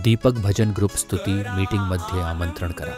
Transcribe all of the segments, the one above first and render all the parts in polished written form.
दीपक भजन ग्रुप स्तुती मीटिंग मध्ये आमंत्रण करा।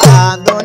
बांधून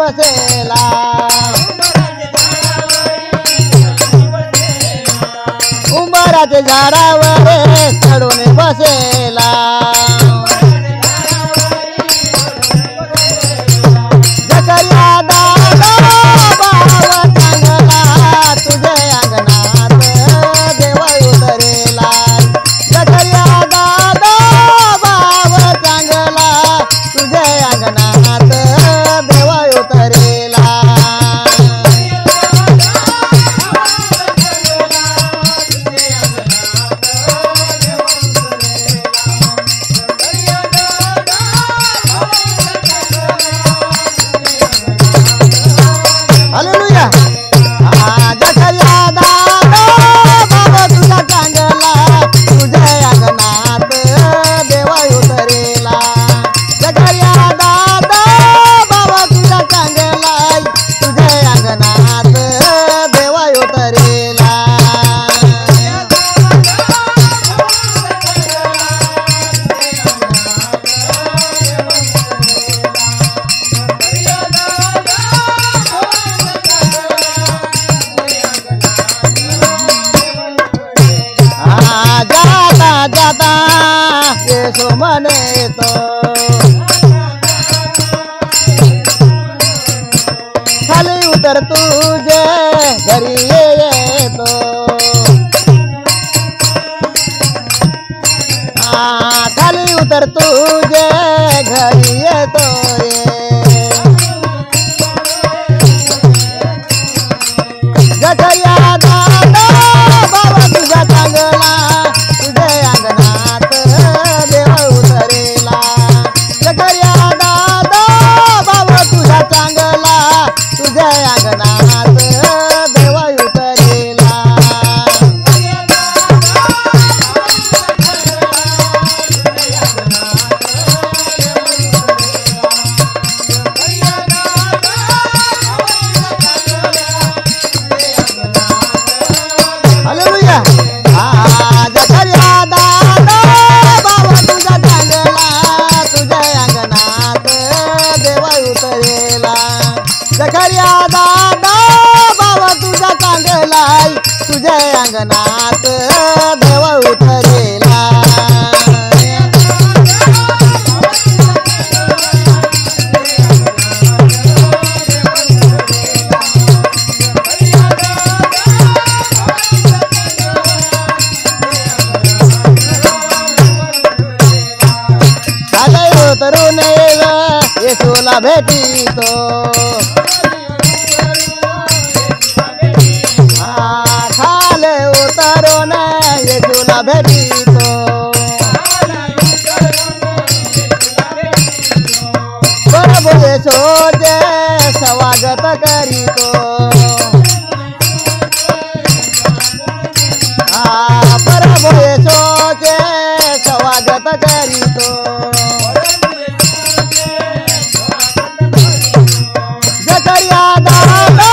बसेला उंबराच्या झाडावर चढून बसेला जकरिया दादा भाव चांगला तुझे अंगणात देव उतरेला जकरिया दादा भाव चांगला तुझे अंगणात देव उतरेला हालेलुया जकरिया दादा भाव तुझा चांगला तुझे अंगणात देव उतरेला जकरिया दादा भाव तुझा चांगला तुझे अंगणात देव उतरेला जाता जाता येशू म्हणे तो खाली उतर तुझे घरी येतो खाली उतर तुझे घरी येतो जकरिया दादा बाबा तुझा चांगला तुझे अंगणात देव उतरेला जकरिया दादा बाबा तुझा चांगला तुझे अंगणात देव उतरेला हालेलुया जकरिया दादा बाबा तुझा चांगला तुझे अंगणात देव उतरेला जकरिया दादा बाबा तुझा चांगला तुझे अंगणात देव उतरेला खाले उतरून येशूला भेटितो खाले उतरून येशूला भेटितो प्रभू येशूचे स्वागत करीतो प्रभू येशूचे स्वागत करीतो जकरिया दादा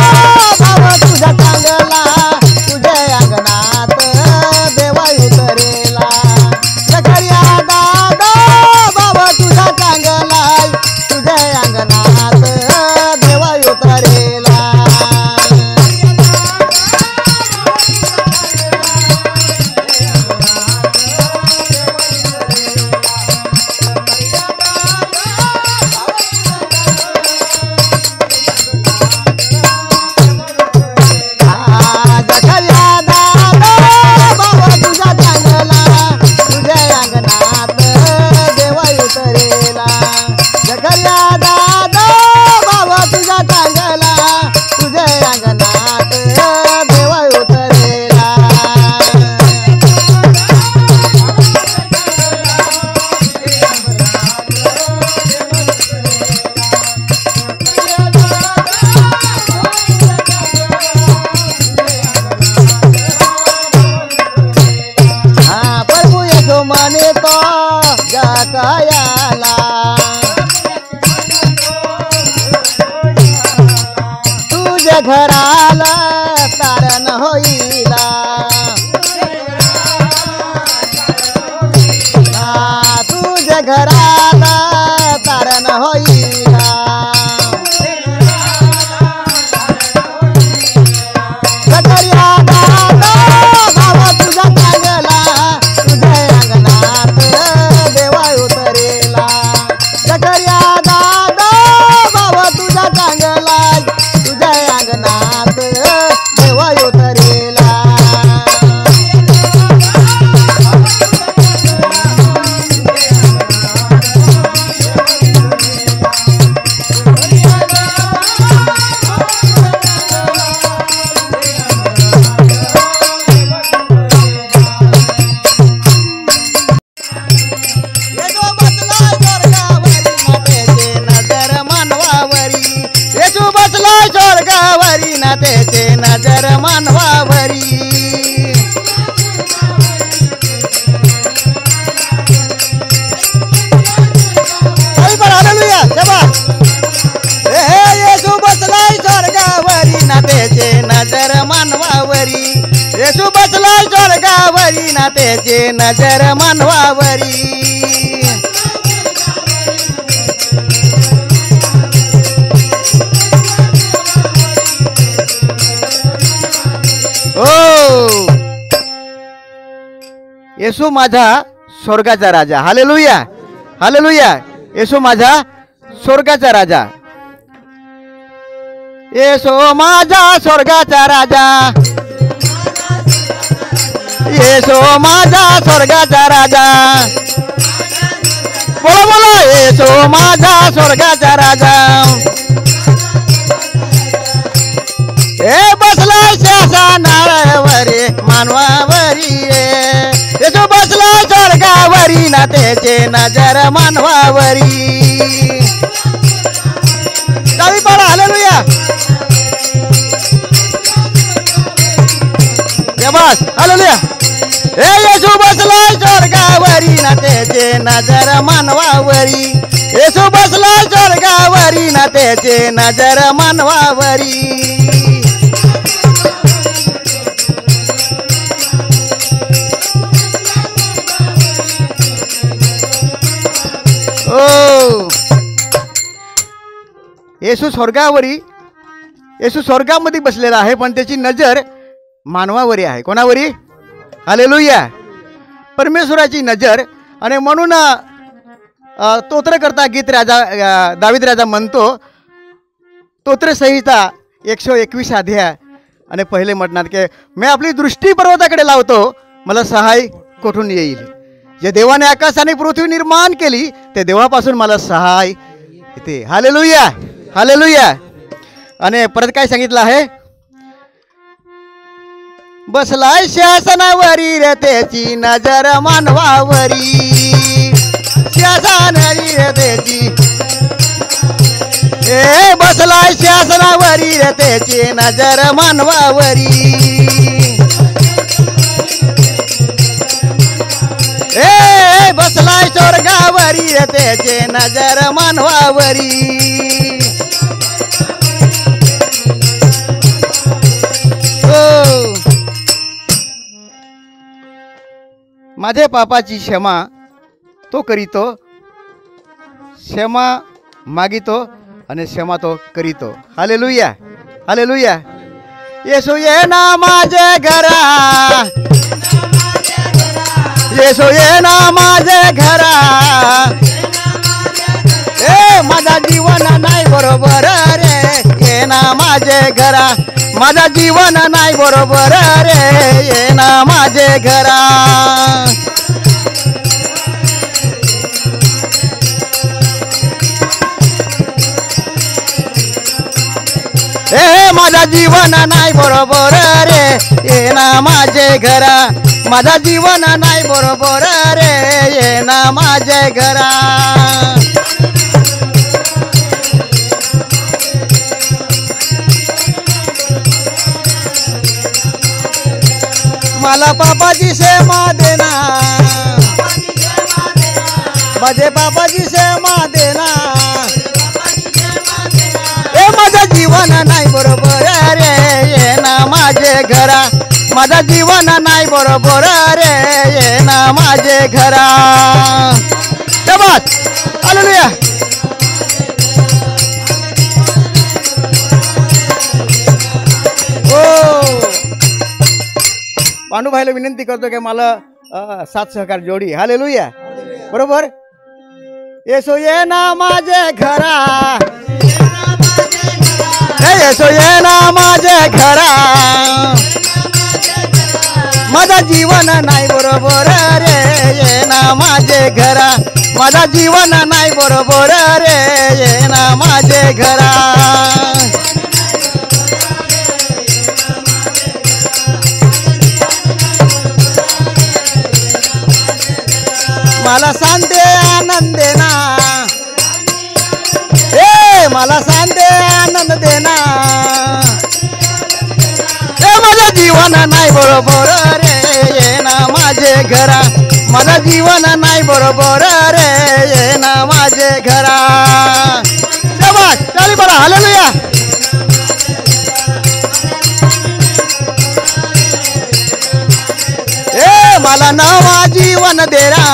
भाव तुझा चांगला तुझे अंगणात देव उतरेला जकरिया दादा भाव तुझा चांगला तुझे अंगणात देव उतरेला घराला तारण होईला तुझ्या घराला तारण होईला ना त्याचे नजर मानवावरी हालेलुया शाबास येशू बसलाय स्वर्गावरी ना त्याचे नजर मानवावरी येशू बसलाय स्वर्गावरी ना त्याचे नजर मानवावरी ओ येशू माझा स्वर्गाचा राजा हालेलुया हालेलुया येशू माझा स्वर्गाचा राजा येशू माझा स्वर्गाचा राजा येशू माझा स्वर्गाचा राजा बोला बोला येशू माझा स्वर्गाचा राजा हे बसला शासनावरी मानवावरी येशू बसला स्वर्गावरी ना त्याचे नजर मानवावरी चावी पाडा हालेलुया शाबास हालेलुया हे येशू बसला स्वर्गावरी ना त्याचे नजर मानवावरी येशू बसला स्वर्गावरी ना त्याचे नजर मानवावरी ओ येशू स्वर्गावरी येशू स्वर्गामध्ये बसलेला आहे पण त्याची नजर मानवावरी आहे कोणावरी हालेलुया परमेश्वराची नजर आणि म्हणून स्तोत्र करता गीत राजा दावीद राजा म्हणतो स्तोत्र संहिता 121 अध्याय आणि पहिले म्हणणार की मी आपली दृष्टी पर्वताकडे लावतो मला सहाय कुठून येईल जे देवाने आकाश आणि पृथ्वी निर्माण केली ते देवापासून मला सहाय येते हालेलुया हालेलुया आणि परत काय सांगितलं आहे बसलाय शासनावरी रे त्याची नजर मानवावरी शासनावरी रे त्याची ए बसलाय शासनावरी रे त्याची नजर मानवावरी ए बसलाय स्वर्गावरी रे त्याचे नजर मानवावरी माझे पापाची क्षमा तो करीतो क्षमा मागितो आणि क्षमा तो करीतो हालेलुया हालेलुया येशू ये ना माझे घरा येशू ये ना माझे घरा ए माझा जीवन नाही बरोबर रे ये ना माझे घरा माझा जीवन नाही बरोबर रे ये ना माझे घरा ए माझा जीवन नाही बरोबर रे ये ना माझे घरा माझा जीवन नाही बरोबर रे ये ना माझे घरा मला पापाची क्षमा देना माझे पापाची क्षमा देना ए माझा जीवन नाही बरोबर रे ये ना माझे घरा माझा जीवन नाही बरोबर रे ये ना माझे घरा शाबास हालेलुया पांडुभाईला विनंती करतो की मला साथ सहकार जोडी हालेलुया बरोबर येशू ये ना माझे घरा येशू ये ना माझे घरा माझा जीवन नाही बरोबर रे ये ना माझे घरा माझा जीवन नाही बरोबर रे ये ना माझे घरा मला शांती आनंद देना ए मला शांती आनंद देना जीवन नाही बरोबर रे ये ना माझे घरा माझा जीवन नाही बरोबर रे ये ना माझे घरा शाबास ताली बरा हालेलुया ए मला नवा जीवन देना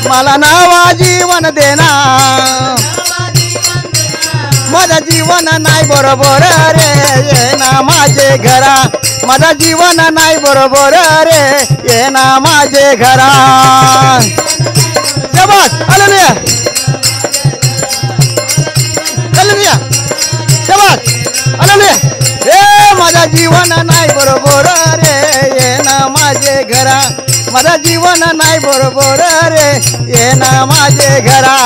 मला नवा जीवन देना माझा जीवन नाही बरोबर रे ये ना माझे घरा माझा जीवन नाही बरोबर रे ये ना माझे घरा शाबास हालेलुया हालेलुया शाबास हालेलुया ए माझा जीवन नाही बरोबर रे ये ना माझे घरा माझा जीवन नाही बरोबर रे ये ना माझे घरा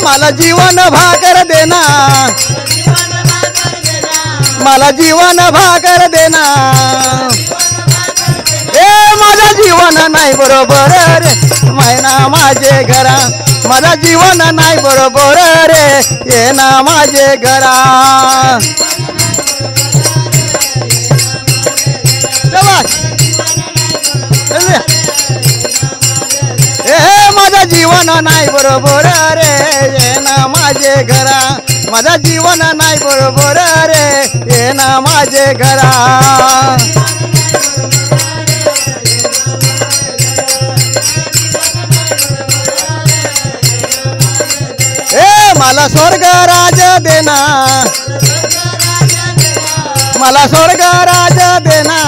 मला जीवन भाकर देना मला जीवन भाकर देना ए माझा जीवन नाही बरोबर रे मैना माझे घरा माझा जीवन नाही बरोबर रे ये ना माझे घरा माझा जीवन नाही बरोबर रे ये ना माझे घरा माझा जीवन नाही बरोबर रे ये ना माझे घरा ए मला स्वर्ग राज देना मला स्वर्ग राज देना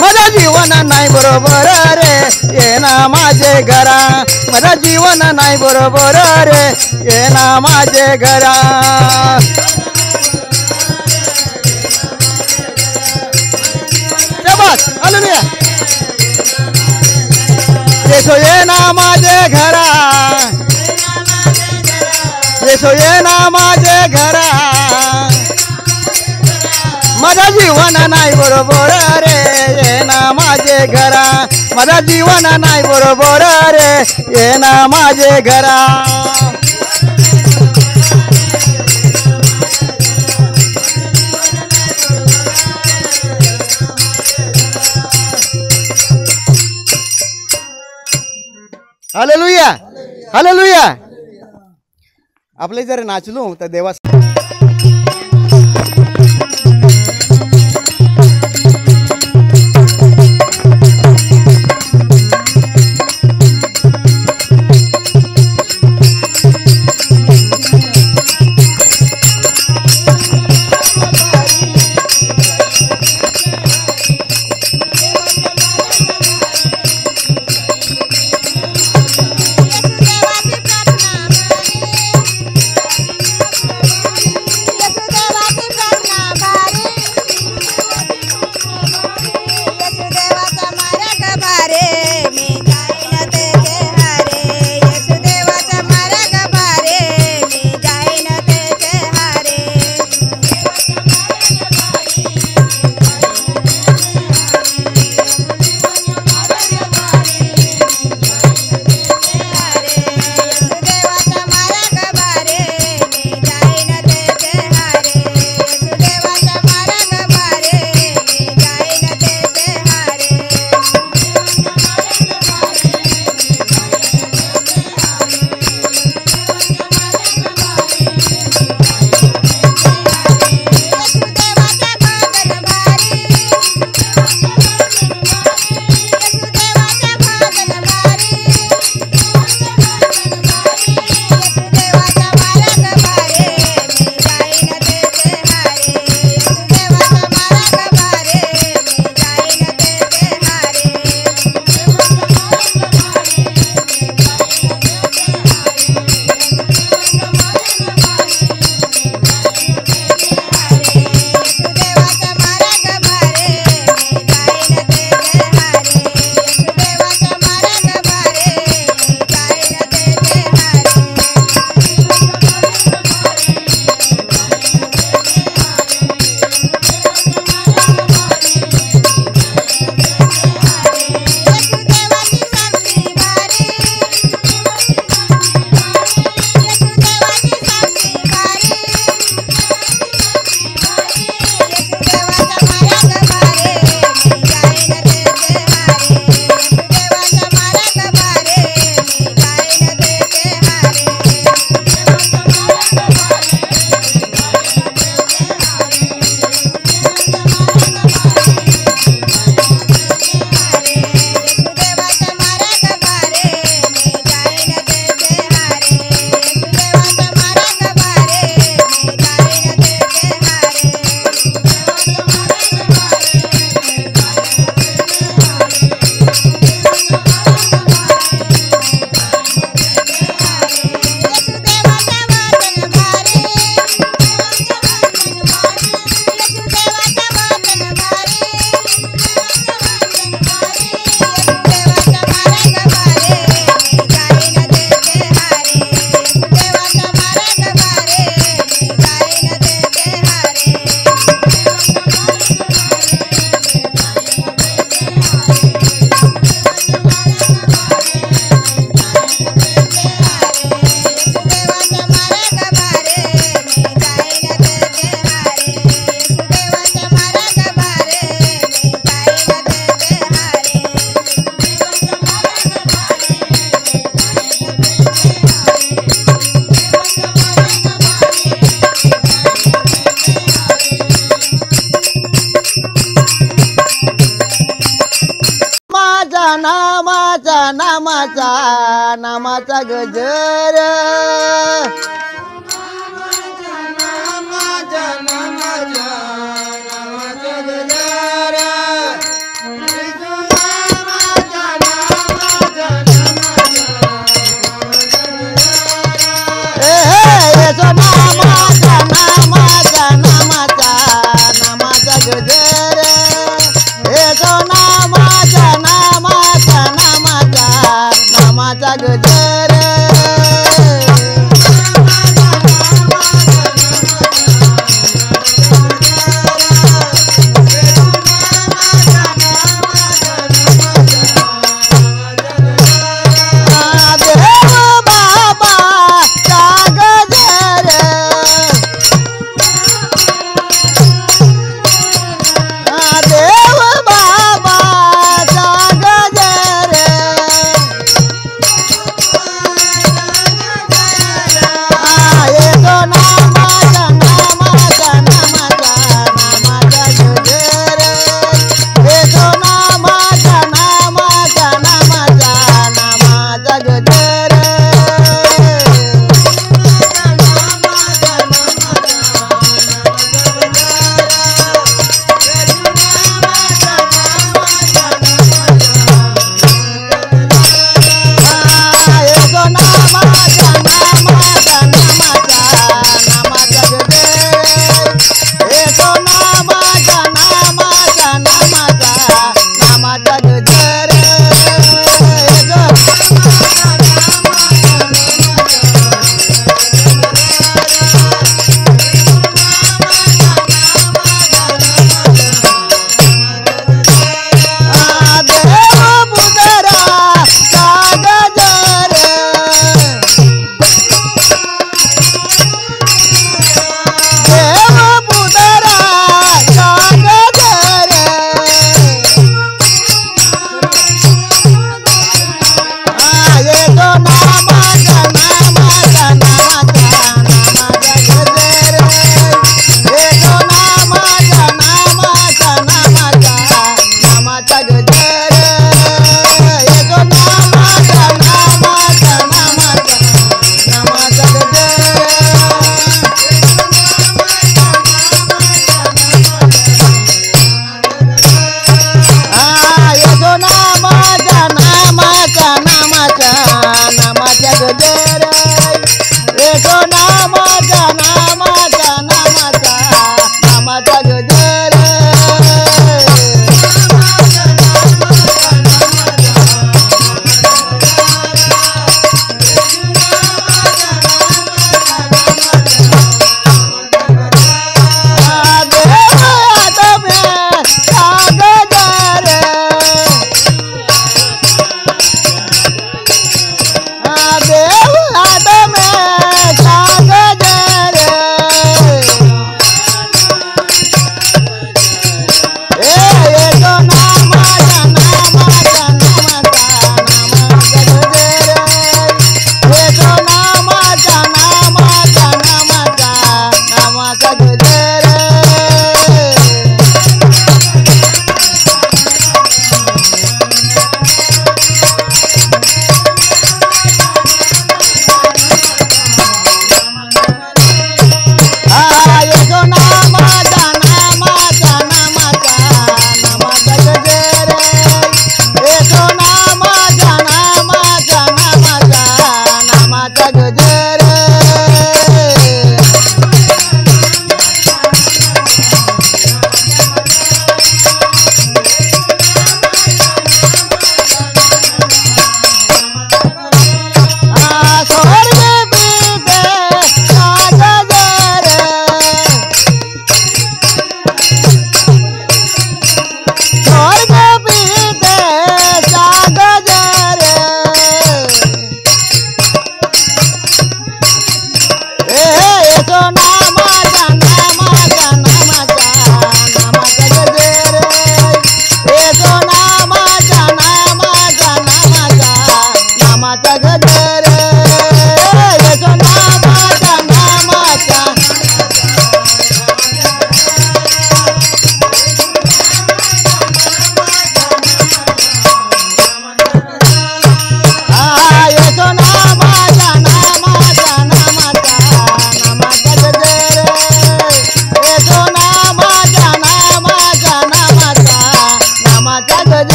माझा जीवन नाही बरोबर रे ये ना माझे घरा माझा जीवन नाही बरोबर रे ये ना माझे घरा शाबास हालेलुया येसो ये ना माझे घरा येसो ये ना माझे घरा माझा जीवन नाही बरोबर रे ये ना माझे घरा माझा जीवन नाही बरोबर रे ये ना माझे घरा हालेलुया हालेलुया आपले जर नाचलो तर देवा नामाचा नामाचा नामाचा गजर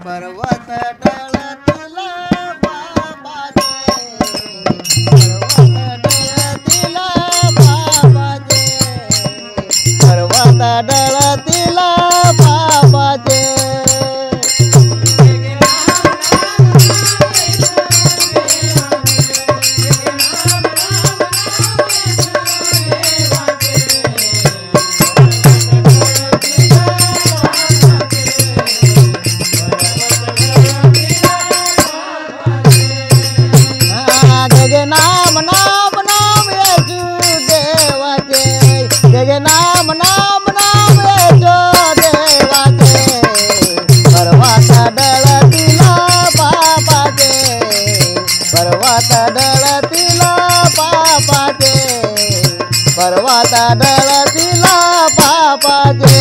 पर्वत डळतिला बाबाचे, पर्वत डळतिला बाबाचे, पर्वत डळतिला बाबाचे. नाम नाम नाम येशू देवाचे, जय नाम नाम नाम येशू देवाचे, पर्वत डळतिला बाबाचे, पर्वत डळतिला बाबाचे, पर्वत डळतिला बाबाचे.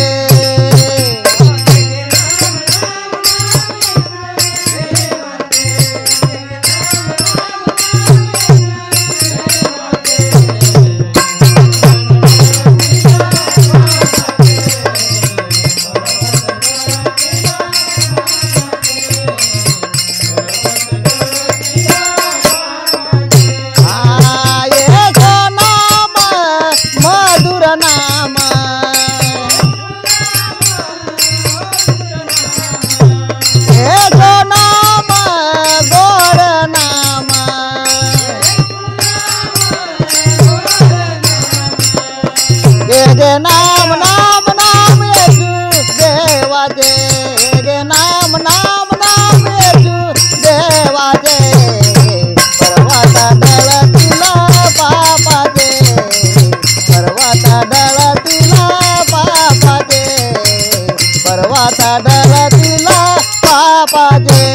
नाम येशू नाम गोड नाम, ये नाम नाम नाम येशू देवाचे, ये नाम नाम नाम येशू देवाचे, पर्वत डळतिला बाबाचे, पर्वत डळतिला बाबाचे, पर्वत डळतिला बाबाचे.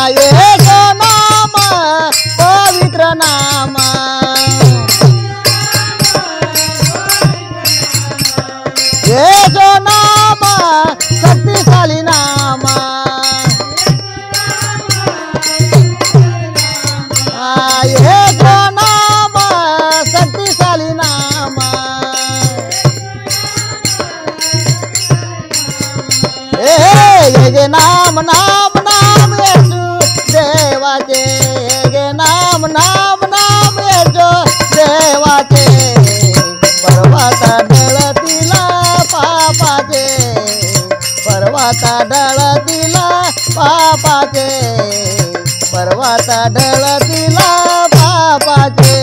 येशू नाम पवित्र नाम, येशू नाम शक्तिशाली नाम, येशू नाम शक्तिशाली नाम, ये नाम नाम नाम येशू देवाचे, ये नाम नाम नाम येशू देवाचे, पर्वत डळतिला बाबाचे, पर्वत डळतिला बाबाचे, पर्वत डळतिला बाबाचे.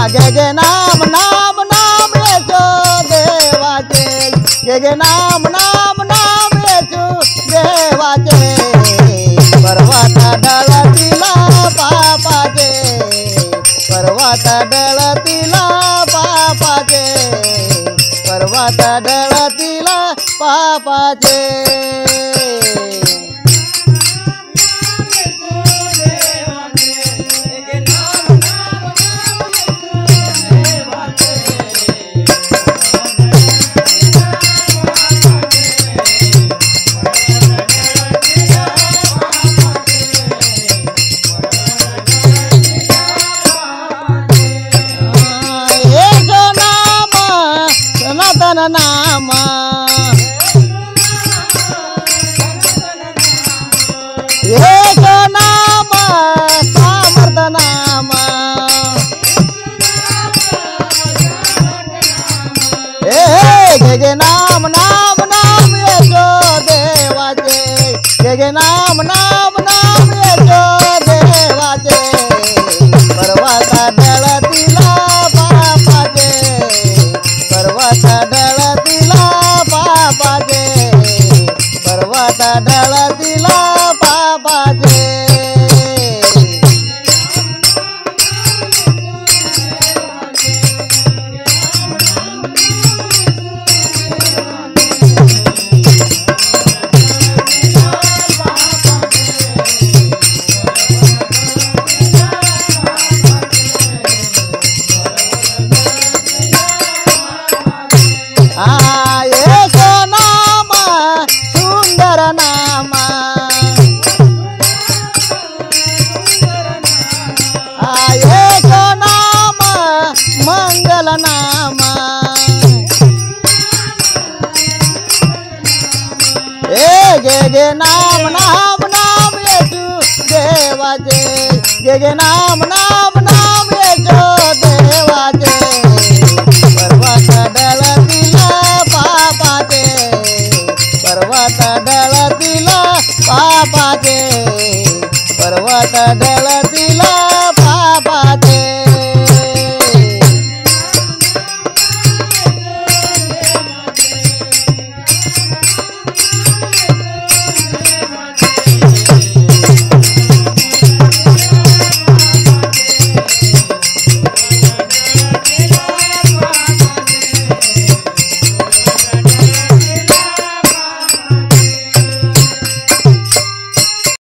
जय नाम नाम नाम येशू देवाचे, जय नाम नाम नाम येशू देवाचे, पर्वत डळतिला बाबाचे, पर्वत डळतिला बाबाचे, पर्वत डळतिला बाबाचे. सनातन नाम, येशू नाम सामर्थ नाम, जय नाम नाम नाम येशू देवाचे, जय नाम नाम नाम येशू देवाचे, पर्वत डळतिला बाबाचे, पर्वत डळतिला बाबाचे, गावात ढळतीला पापाचे येशो नाम सुंदर नाम येशो नाम मंगल नाम गे नाम नाम नाम येशू देवाचे गे नाम नाम